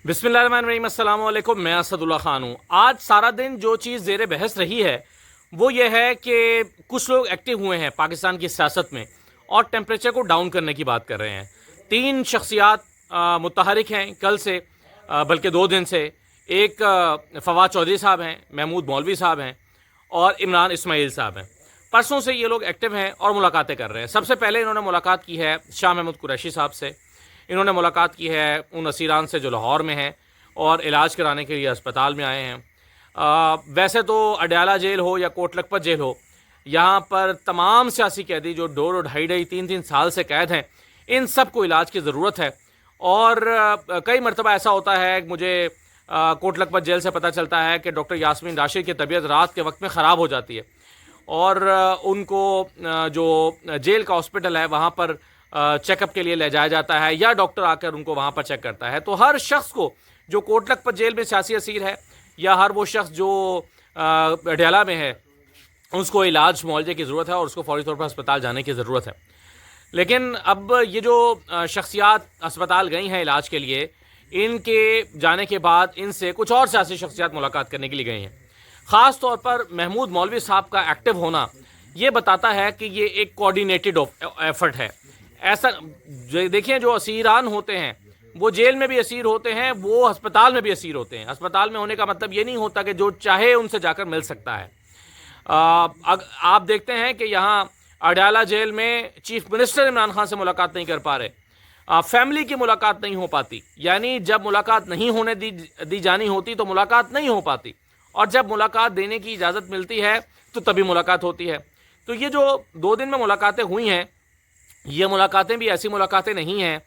बिस्मिल्लाहिर्रहमानिर्रहीम, अस्सलाम वालेकुम। मैं असदुल्ला खान हूँ। आज सारा दिन जो चीज़ ज़ेर बहस रही है वो ये है कि कुछ लोग एक्टिव हुए हैं पाकिस्तान की सियासत में और टेम्परेचर को डाउन करने की बात कर रहे हैं। तीन शख्सियात मुतहरिक हैं कल से, बल्कि 2 दिन से। एक फवाद चौधरी साहब हैं, महमूद मौलवी साहब हैं और इमरान इस्माइल साहब हैं। परसों से ये लोग एक्टिव हैं और मुलाकातें कर रहे हैं। सबसे पहले इन्होंने मुलाकात की है शाह महमूद कुरैशी साहब से। इन्होंने मुलाकात की है उन असीरान से जो लाहौर में हैं और इलाज कराने के लिए अस्पताल में आए हैं। वैसे तो अडयाला जेल हो या कोट लखपत जेल हो, यहाँ पर तमाम सियासी कैदी जो 2-2.5-3-3 साल से कैद हैं, इन सब को इलाज की ज़रूरत है। और कई मरतबा ऐसा होता है, मुझे कोट लखपत जेल से पता चलता है कि डॉक्टर यास्मीन राशिद की तबीयत रात के वक्त में ख़राब हो जाती है और उनको जो जेल का हॉस्पिटल है वहाँ पर चेकअप के लिए ले जाया जाता है या डॉक्टर आकर उनको वहाँ पर चेक करता है। तो हर शख्स को जो कोट लखपत जेल में सियासी असीर है या हर वो शख्स जो अडयाला में है, उसको इलाज मुआवजे की ज़रूरत है और उसको फौरी तौर पर अस्पताल जाने की ज़रूरत है। लेकिन अब ये जो शख्सियात अस्पताल गई हैं इलाज के लिए, इनके जाने के बाद इनसे कुछ और सियासी शख्सियात मुलाकात करने के लिए गई हैं। ख़ास तौर पर महमूद मौलवी साहब का एक्टिव होना ये बताता है कि ये एक कोऑर्डिनेटेड एफर्ट है। ऐसा देखिए, जो असीरान होते हैं वो जेल में भी असीर होते हैं, वो अस्पताल में भी असीर होते हैं। अस्पताल में होने का मतलब ये नहीं होता कि जो चाहे उनसे जाकर मिल सकता है। आप देखते हैं कि यहाँ अडयाला जेल में चीफ मिनिस्टर इमरान खान से मुलाकात नहीं कर पा रहे, फैमिली की मुलाकात नहीं हो पाती। यानी जब मुलाकात नहीं होने दी जानी होती तो मुलाकात नहीं हो पाती, और जब मुलाकात देने की इजाज़त मिलती है तो तभी मुलाकात होती है। तो ये जो 2 दिन में मुलाकातें हुई हैं, ये मुलाकातें भी ऐसी मुलाकातें नहीं हैं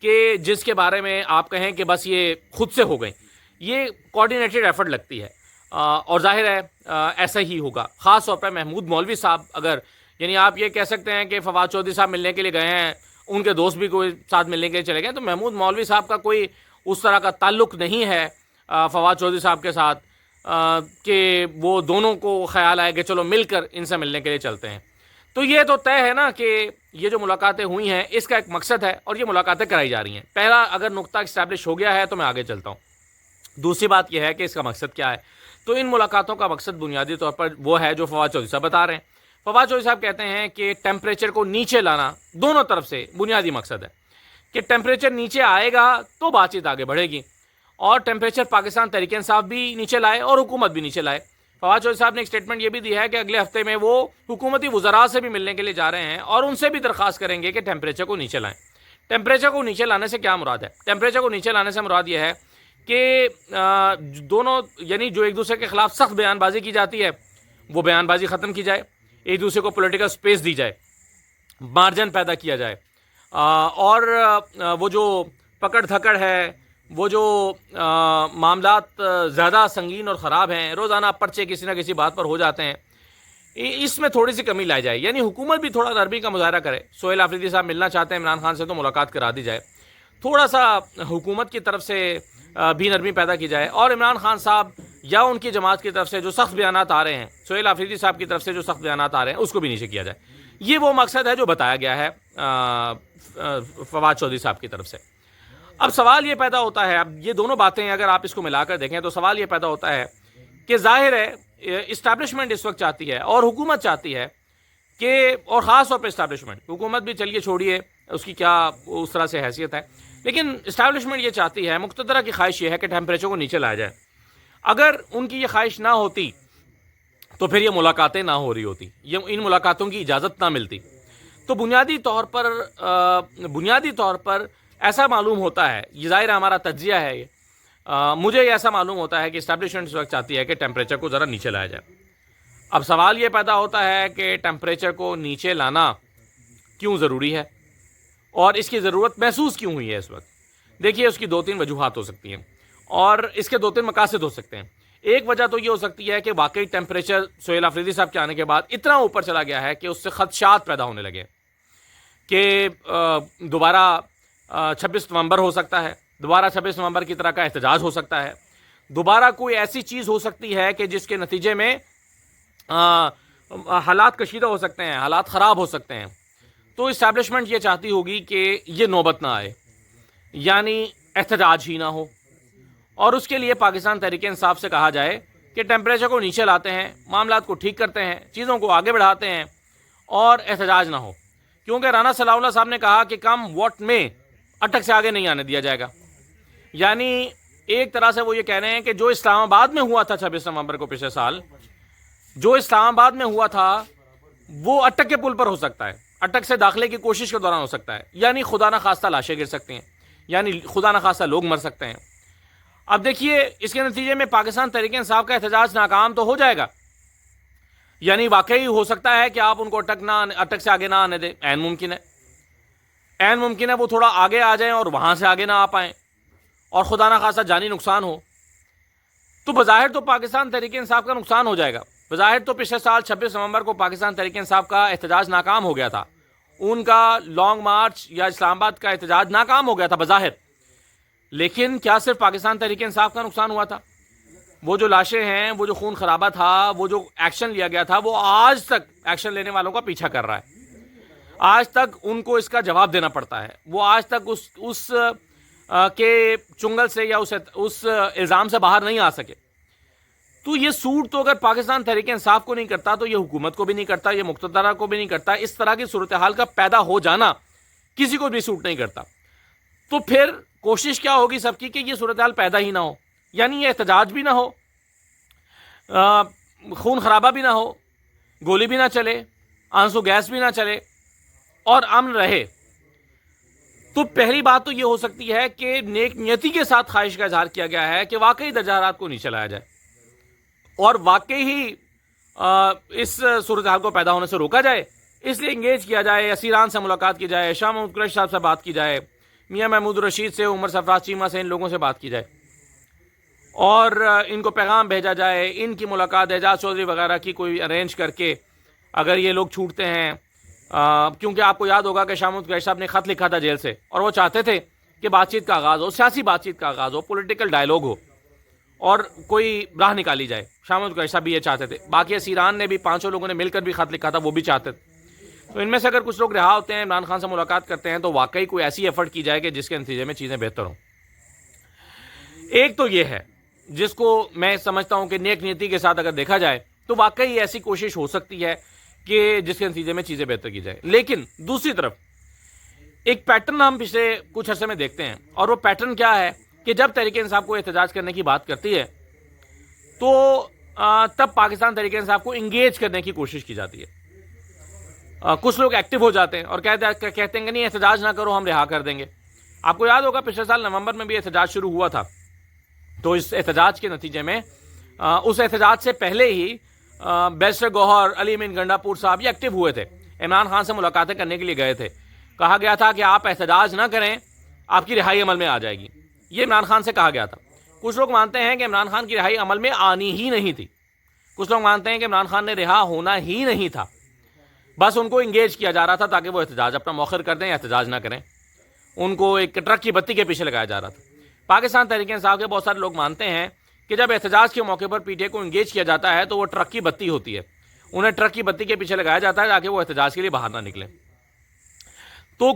कि जिसके बारे में आप कहें कि बस ये खुद से हो गई। ये कोऑर्डिनेटेड एफर्ट लगती है और जाहिर है ऐसा ही होगा। ख़ास तौर पर महमूद मौलवी साहब, अगर यानी आप ये कह सकते हैं कि फवाद चौधरी साहब मिलने के लिए गए हैं, उनके दोस्त भी कोई साथ मिलने के लिए चले गए, तो महमूद मौलवी साहब का कोई उस तरह का ताल्लुक़ नहीं है फवाद चौधरी साहब के साथ कि वो दोनों को ख्याल आए कि चलो मिलकर इनसे मिलने के लिए चलते हैं। तो ये तो तय है ना कि ये जो मुलाकातें हुई हैं इसका एक मकसद है और ये मुलाकातें कराई जा रही हैं। पहला अगर नुक्ता इस्टेब्लिश हो गया है तो मैं आगे चलता हूँ। दूसरी बात यह है कि इसका मकसद क्या है। तो इन मुलाकातों का मकसद बुनियादी तौर पर वो है जो फवाद चौधरी साहब बता रहे हैं। फवाद चौधरी साहब कहते हैं कि टेम्परेचर को नीचे लाना दोनों तरफ से बुनियादी मकसद है कि टेम्परेचर नीचे आएगा तो बातचीत आगे बढ़ेगी, और टेम्परेचर पाकिस्तान तहरीक इंसाफ भी नीचे लाए और हुकूमत भी नीचे लाए। फवाद चौधरी साहब ने एक स्टेटमेंट ये भी दी है कि अगले हफ्ते में वो हुकूमती वज़रा से भी मिलने के लिए जा रहे हैं और उनसे भी दरख्वास्त करेंगे कि टेम्परेचर को नीचे लाएं। टेम्परेचर को नीचे लाने से क्या मुराद है? टेम्परेचर को नीचे लाने से मुराद ये है कि दोनों यानी जो एक दूसरे के खिलाफ सख्त बयानबाजी की जाती है वो बयानबाजी ख़त्म की जाए, एक दूसरे को पॉलिटिकल स्पेस दी जाए, मार्जिन पैदा किया जाए, और वो जो पकड़ धकड़ है, वो जो मामलात ज़्यादा संगीन और ख़राब हैं, रोज़ाना पर्चे किसी ना किसी बात पर हो जाते हैं, इसमें थोड़ी सी कमी लाई जाए। यानी हुकूमत भी थोड़ा नरमी का मुजाहरा करे। सोहेल आफरीदी साहब मिलना चाहते हैं इमरान खान से तो मुलाकात करा दी जाए, थोड़ा सा हुकूमत की तरफ से भी नरमी पैदा की जाए, और इमरान खान साहब या उनकी जमात की तरफ से जो सख्त बयानात आ रहे हैं, सोहेल आफरीदी साहब की तरफ से जो सख्त बयानात आ रहे हैं, उसको भी नीचे किया जाए। ये वो मकसद है जो बताया गया है फवाद चौधरी साहब की तरफ से। अब सवाल ये पैदा होता है, अब ये दोनों बातें अगर आप इसको मिलाकर देखें तो सवाल ये पैदा होता है कि जाहिर है इस्टेब्लिशमेंट इस वक्त चाहती है और हुकूमत चाहती है कि, और ख़ास तौर पर इस्टेब्लिशमेंट, हुकूमत भी चलिए छोड़िए उसकी क्या उस तरह से हैसियत है, लेकिन इस्टेब्लिशमेंट ये चाहती है, मुक़्तदरा की ख्वाहिश ये है कि टेम्परेचर को नीचे लाया जाए। अगर उनकी ये ख्वाहिश ना होती तो फिर ये मुलाकातें ना हो रही होती, ये इन मुलाकातों की इजाज़त ना मिलती। तो बुनियादी तौर पर ऐसा मालूम होता है, ये ज़ाहिर हमारा तज्जिया है, ये मुझे ऐसा मालूम होता है कि इस्टेब्लिशमेंट इस वक्त चाहती है कि टेम्परेचर को ज़रा नीचे लाया जाए। अब सवाल ये पैदा होता है कि टेम्परेचर को नीचे लाना क्यों ज़रूरी है और इसकी ज़रूरत महसूस क्यों हुई है इस वक्त। देखिए, उसकी 2-3 वजूहात हो सकती हैं और इसके 2-3 मकासद हो सकते हैं। एक वजह तो ये हो सकती है कि वाकई टेम्परेचर सोहेल आफरीदी साहब के आने के बाद इतना ऊपर चला गया है कि उससे खदशात पैदा होने लगे कि दोबारा 26 नवंबर हो सकता है, दोबारा 26 नवंबर की तरह का एहतजाज हो सकता है, दोबारा कोई ऐसी चीज़ हो सकती है कि जिसके नतीजे में हालात कशीदा हो सकते हैं, हालात ख़राब हो सकते हैं। तो इस्टेब्लिशमेंट ये चाहती होगी कि ये नौबत ना आए, यानी एहतजाज ही ना हो और उसके लिए पाकिस्तान तहरीक इंसाफ से कहा जाए कि टेम्परेचर को नीचे लाते हैं, मामलात को ठीक करते हैं, चीज़ों को आगे बढ़ाते हैं और एहतजाज ना हो। क्योंकि राना सलाउल्लाह साहब ने कहा कि कम वोट में अटक से आगे नहीं आने दिया जाएगा। यानी एक तरह से वो ये कह रहे हैं कि जो इस्लामाबाद में हुआ था 26 नवंबर को पिछले साल, जो इस्लामाबाद में हुआ था वो अटक के पुल पर हो सकता है, अटक से दाखिले की कोशिश के दौरान हो सकता है। यानी खुदा ना खास्ता लाशें गिर सकती हैं, यानी खुदा ना खास्ता लोग मर सकते हैं। अब देखिए इसके नतीजे में पाकिस्तान तहरीक इंसाफ का एहतजाज नाकाम तो हो जाएगा, यानी वाकई हो सकता है कि आप उनको अटक से आगे ना आने दें। ऐन मुमकिन है, ऐन मुमकिन है वो थोड़ा आगे आ जाएं और वहां से आगे ना आ पाएं और खुदा ना खासा जानी नुकसान हो। तो बज़ाहिर तो पाकिस्तान तहरीक इंसाफ का नुकसान हो जाएगा। बज़ाहिर तो पिछले साल 26 नवंबर को पाकिस्तान तहरीक इंसाफ का एहतजाज नाकाम हो गया था, उनका लॉन्ग मार्च या इस्लामाबाद का एहतजाज नाकाम हो गया था बज़ाहिर। लेकिन क्या सिर्फ पाकिस्तान तहरीक इंसाफ का नुकसान हुआ था? वो जो लाशें हैं, वो जो खून खराबा था, वो जो एक्शन लिया गया था, वो आज तक एक्शन लेने वालों का पीछा कर रहा है। आज तक उनको इसका जवाब देना पड़ता है। वो आज तक उस के चुंगल से या उस इल्ज़ाम से बाहर नहीं आ सके। तो ये सूट तो अगर पाकिस्तान तहरीक इंसाफ को नहीं करता तो ये हुकूमत को भी नहीं करता, ये मुक़्तदरा को भी नहीं करता। इस तरह की सूरत हाल का पैदा हो जाना किसी को भी सूट नहीं करता। तो फिर कोशिश क्या होगी सबकी कि ये सूरत हाल पैदा ही ना हो, यानी ये एहतजाज भी ना हो, खून खराबा भी ना हो, गोली भी ना चले, आंसू गैस भी ना चले और अमन रहे। तो पहली बात तो ये हो सकती है कि नेक नियति के साथ ख्वाहिश का इजहार किया गया है कि वाकई दर्जा हरारत को नीचे लाया जाए और वाकई ही इस सूरत हाल को पैदा होने से रोका जाए। इसलिए इंगेज किया जाए, असीरान से मुलाकात की जाए, शाह महमूद कुरैशी साहब से बात की जाए, मियाँ महमूद रशीद से, उमर सरफराज चीमा से, इन लोगों से बात की जाए और इनको पैगाम भेजा जाए। इनकी मुलाकात एजाज चौधरी वगैरह की कोई अरेंज करके अगर ये लोग छूटते हैं, क्योंकि आपको याद होगा कि शाह महमूद कुरैशी साहब ने ख़त लिखा था जेल से और वो चाहते थे कि बातचीत का आगाज़ हो, सियासी बातचीत का आगाज़ हो, पॉलिटिकल डायलॉग हो और कोई राह निकाली जाए। शाह महमूद कुरैशी साहब भी ये चाहते थे, बाकी असीरान ने भी, पाँचों लोगों ने मिलकर भी ख़त लिखा था, वो भी चाहते थे। तो इनमें से अगर कुछ लोग रिहा होते हैं, इमरान खान से मुलाकात करते हैं, तो वाकई कोई ऐसी एफर्ट की जाए कि जिसके नतीजे में चीज़ें बेहतर हों। एक तो ये है जिसको मैं समझता हूँ कि नेक नीति के साथ अगर देखा जाए तो वाकई ऐसी कोशिश हो सकती है कि जिसके नतीजे में चीज़ें बेहतर की जाए। लेकिन दूसरी तरफ एक पैटर्न हम पिछले कुछ अर्से में देखते हैं और वो पैटर्न क्या है कि जब तहरीक इंसाफ को एहतजाज करने की बात करती है तो तब पाकिस्तान तहरीक इंसाफ को इंगेज करने की कोशिश की जाती है। कुछ लोग एक्टिव हो जाते हैं और कहते हैं कि नहीं एहतजाज ना करो, हम रिहा कर देंगे। आपको याद होगा पिछले साल नवंबर में भी एहतजाज शुरू हुआ था। तो इस एहतजाज के नतीजे में उस एहतजाज से पहले ही बैरिस्टर गौहर, अली अमीन गंडापुर साहब ये एक्टिव हुए थे, इमरान खान से मुलाकातें करने के लिए गए थे। कहा गया था कि आप एहतजाज ना करें, आपकी रिहाई अमल में आ जाएगी, ये इमरान खान से कहा गया था। कुछ लोग मानते हैं कि इमरान खान की रिहाई अमल में आनी ही नहीं थी, कुछ लोग मानते हैं कि इमरान खान ने रिहा होना ही नहीं था, बस उनको इंगेज किया जा रहा था ताकि वो एहतजाज अपना मौखर कर दें, एहतजाज ना करें, उनको एक ट्रक की बत्ती के पीछे लगाया जा रहा था। पाकिस्तान तहरीक इंसाफ के बहुत सारे लोग मानते हैं कि जब एहतजाज के मौके पर पीटीआई को इंगेज किया जाता है तो वो ट्रक की बत्ती होती है, उन्हें ट्रक की बत्ती के पीछे लगाया जाता है ताकि वो एहतजाज के लिए बाहर ना निकले। तो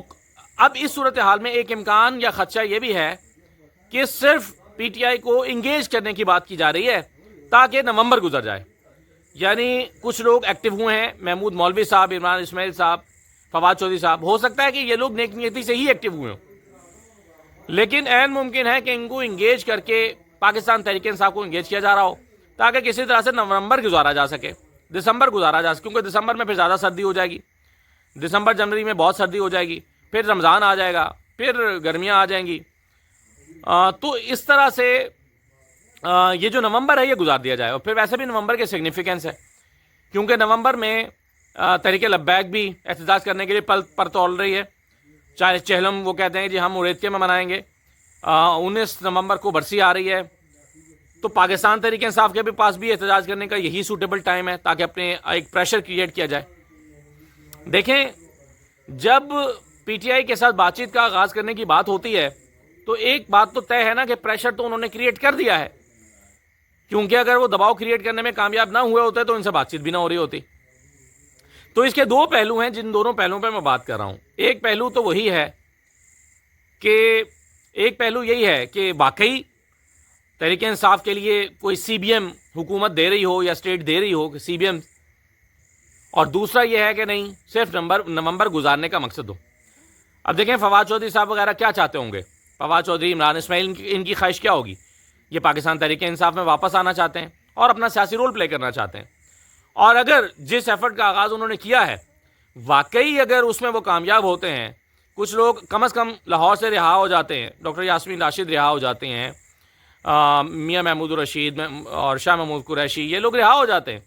अब इस सूरत हाल में एक इम्कान या खदशा ये भी है कि सिर्फ पीटीआई को इंगेज करने की बात की जा रही है ताकि नवंबर गुजर जाए। यानी कुछ लोग एक्टिव हुए हैं, महमूद मौलवी साहब, इमरान इस्माइल साहब, फवाद चौधरी साहब, हो सकता है कि ये लोग नेक नियति से ही एक्टिव हुए हों, लेकिन ऐन मुमकिन है कि इनको इंगेज करके पाकिस्तान तहरीक इंसाफ को इंगेज किया जा रहा हो ताकि किसी तरह से नवंबर गुजारा जा सके, दिसंबर गुजारा जा सके, क्योंकि दिसंबर में फिर ज़्यादा सर्दी हो जाएगी, दिसंबर जनवरी में बहुत सर्दी हो जाएगी, फिर रमज़ान आ जाएगा, फिर गर्मियाँ आ जाएंगी। तो इस तरह से ये जो नवंबर है ये गुजार दिया जाए। और फिर वैसे भी नवंबर के सिग्निफिकेंस है क्योंकि नवंबर में तहरीक लब्बैक भी एहतजाज करने के लिए पर तौल रही है। चाहे चहलम वो कहते हैं जी हम उरेत्य में मनाएंगे, 19 नवंबर को बरसी आ रही है, तो पाकिस्तान तहरीक इंसाफ के भी पास भी एहतजाज करने का यही सूटेबल टाइम है ताकि अपने एक प्रेशर क्रिएट किया जाए। देखें, जब पीटीआई के साथ बातचीत का आगाज़ करने की बात होती है तो एक बात तो तय है ना कि प्रेशर तो उन्होंने क्रिएट कर दिया है, क्योंकि अगर वो दबाव क्रिएट करने में कामयाब ना हुए होते तो इनसे बातचीत भी ना हो रही होती। तो इसके दो पहलू हैं, जिन दोनों पहलुओं पे मैं बात कर रहा हूं। एक पहलू तो वही है कि एक पहलू यही है कि वाकई तहरीक इंसाफ के लिए कोई CBM हुकूमत दे रही हो या स्टेट दे रही हो कि CBM, और दूसरा ये है कि नहीं सिर्फ नवंबर गुजारने का मकसद हो। अब देखें फवाद चौधरी साहब वगैरह क्या चाहते होंगे, फवाद चौधरी, इमरान इस्माइल, इनकी ख्वाहिश क्या होगी? ये पाकिस्तान तहरीक इंसाफ में वापस आना चाहते हैं और अपना सियासी रोल प्ले करना चाहते हैं। और अगर जिस एफर्ट का आगाज़ उन्होंने किया है वाकई अगर उसमें वो कामयाब होते हैं, कुछ लोग कम अज़ कम लाहौर से रिहा हो जाते हैं, डॉक्टर यास्मीन राशिद रिहा हो जाते हैं, मियाँ महमूद रशीद और शाह महमूद कुरैशी, ये लोग रिहा हो जाते हैं,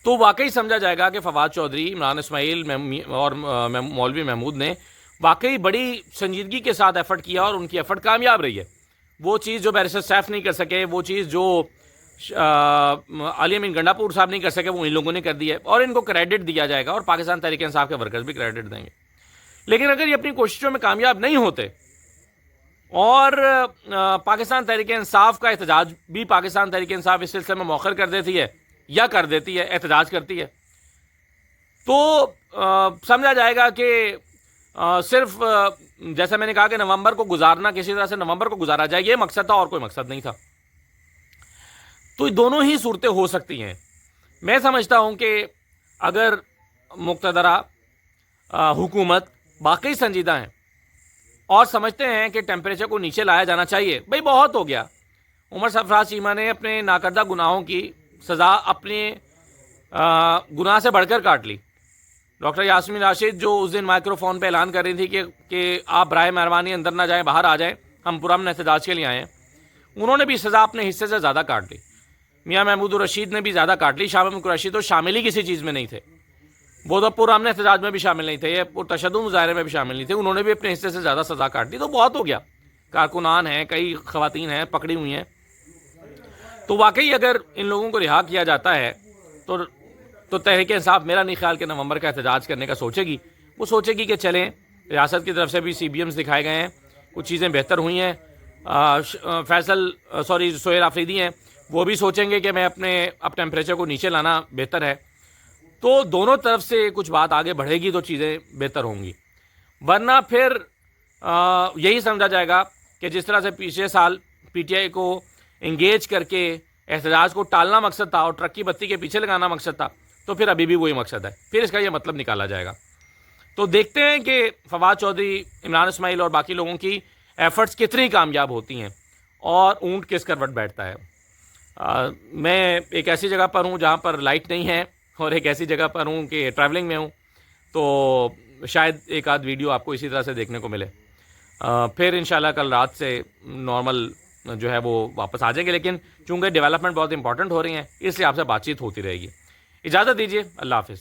तो वाकई समझा जाएगा कि फवाद चौधरी, इमरान इस्माइल और मौलवी महमूद ने वाकई बड़ी संजीदगी के साथ एफर्ट किया और उनकी एफर्ट कामयाब रही है। वो चीज़ जो बैरिस्टर सैफ नहीं कर सके, वो चीज़ जो अली अमीन गंडापुर साहब नहीं कर सके, वो इन लोगों ने कर दी है और इनको क्रेडिट दिया जाएगा और पाकिस्तान तहरीक इंसाफ के वर्कर्स भी क्रेडिट देंगे। लेकिन अगर ये अपनी कोशिशों में कामयाब नहीं होते और पाकिस्तान तहरीक इंसाफ का एहतजाज भी पाकिस्तान तहरीक इंसाफ इस सिलसिले में मौखर कर देती है या कर देती है, एहतजाज करती है, तो समझा जाएगा कि सिर्फ जैसा मैंने कहा कि नवंबर को गुजारना, किसी तरह से नवंबर को गुजारा जाए, ये मकसद था और कोई मकसद नहीं था। तो दोनों ही सूरतें हो सकती हैं। मैं समझता हूं कि अगर मुक़तदरा हुकूमत वाकई संजीदा है और समझते हैं कि टेम्परेचर को नीचे लाया जाना चाहिए, भाई बहुत हो गया, उमर सरफराज चीमा ने अपने नाकर्दा गुनाहों की सज़ा अपने गुनाह से बढ़कर काट ली। डॉक्टर यास्मीन राशिद जो उस दिन माइक्रोफोन पे ऐलान कर रही थी कि आप बराए मेहरबानी अंदर ना जाएं, बाहर आ जाएं, हम पुरअमन एहतजाज के लिए आए हैं, उन्होंने भी सज़ा अपने हिस्से से ज़्यादा काट ली। मियाँ महमूद रशीद ने भी ज़्यादा काट ली। शाह महमूद कुरैशी तो शामिल ही किसी चीज़ में नहीं थे, वो तो पुरअमन एहतजाज में भी शामिल नहीं थे, ये तशद्दुद मुजाहरे में भी शामिल नहीं थे, उन्होंने भी अपने हिस्से से ज़्यादा सज़ा काट ली। तो बहुत हो गया, कारकुनान हैं, कई ख़वातीन हैं पकड़ी हुई हैं। तो वाकई अगर इन लोगों को रिहा किया जाता है तो तहरीक इंसाफ मेरा नहीं ख्याल कि नवंबर का एहतजाज करने का सोचेगी। वो सोचेगी कि चलें, रियासत की तरफ से भी CBMs दिखाए गए हैं, कुछ चीज़ें बेहतर हुई हैं। सोहेल आफरीदी हैं, वो भी सोचेंगे कि मैं अब टेम्परेचर को नीचे लाना बेहतर है। तो दोनों तरफ से कुछ बात आगे बढ़ेगी तो चीज़ें बेहतर होंगी, वरना फिर यही समझा जाएगा कि जिस तरह से पिछले साल PTI को इंगेज करके एहतजाज को टालना मकसद था और ट्रक की बत्ती के पीछे लगाना मकसद था, तो फिर अभी भी वही मकसद है, फिर इसका यह मतलब निकाला जाएगा। तो देखते हैं कि फवाद चौधरी, इमरान इस्माइल और बाकी लोगों की एफर्ट्स कितनी कामयाब होती हैं और ऊंट किस करवट बैठता है। मैं एक ऐसी जगह पर हूँ जहाँ पर लाइट नहीं है और एक ऐसी जगह पर हूँ कि ट्रैवलिंग में हूँ, तो शायद एक आध वीडियो आपको इसी तरह से देखने को मिले। फिर इंशाल्लाह कल रात से नॉर्मल जो है वो वापस आ जाएंगे, लेकिन चूँकि डेवलपमेंट बहुत इंपॉर्टेंट हो रही हैं इसलिए आपसे बातचीत होती रहेगी। इजाज़त दीजिए, अल्लाह हाफ़िज़।